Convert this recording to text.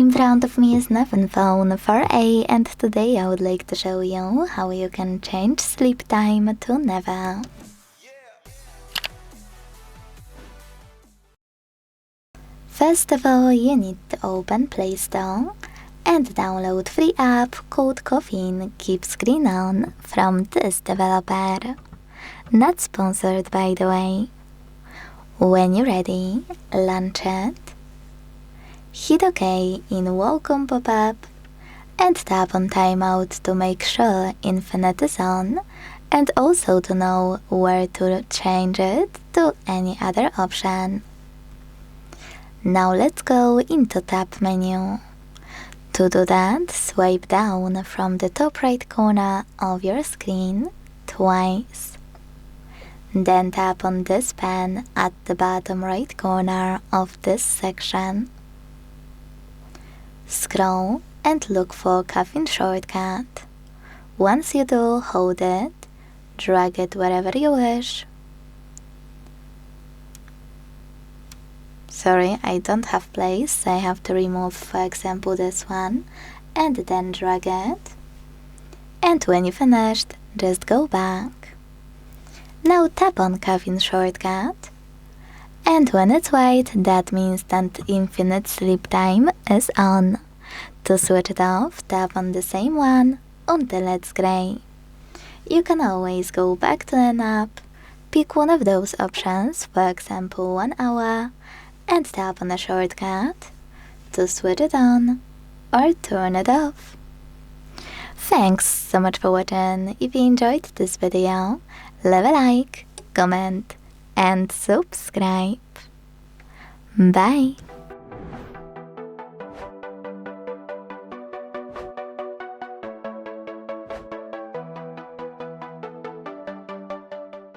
In front of me is Nothing Phone 4A, and today I would like to show you how you can change sleep time to never. First of all, you need to open Play Store and download free app called Caffeine Keep Screen On from this developer. Not sponsored, by the way. When you're ready, launch it. Hit OK in Welcome pop-up and tap on Timeout to make sure Infinite is on and also to know where to change it to any other option. Now let's go into Tab menu. To do that, swipe down from the top right corner of your screen twice. Then tap on this pen at the bottom right corner of this section. Scroll and look for Caffeine shortcut. Once you do, hold it, drag it wherever you wish. Sorry, I don't have place, I have to remove, for example, this one, and then drag it. And when you finished, just go back. Now tap on Caffeine shortcut. And when it's white, that means that Infinite Sleep Time is on. To switch it off, tap on the same one until it's gray. You can always go back to an app, pick one of those options, for example 1 hour, and tap on the shortcut to switch it on or turn it off. Thanks so much for watching. If you enjoyed this video, leave a like, comment, and subscribe. Bye!